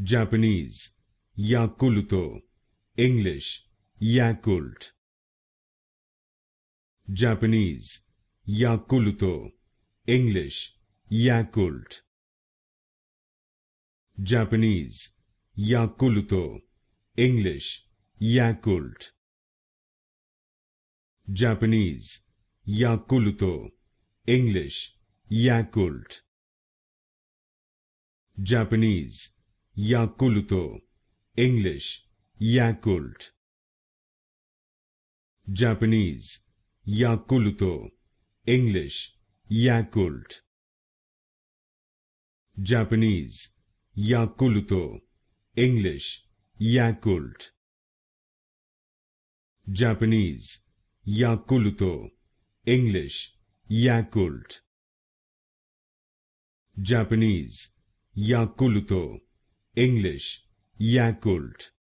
Japanese, Yakult. English, Yakult. Japanese, Yakult. English, Yakult. Japanese, Yakult. English, Yakult. Japanese, Yakult. English, Yakult. Japanese, Yakult. English, Yakult. Japanese, Yakult. English, Yakult. Japanese, Yakult. English, Yakult. Japanese, Yakult. English, Yakult. Japanese, Yakult. English, Yakult.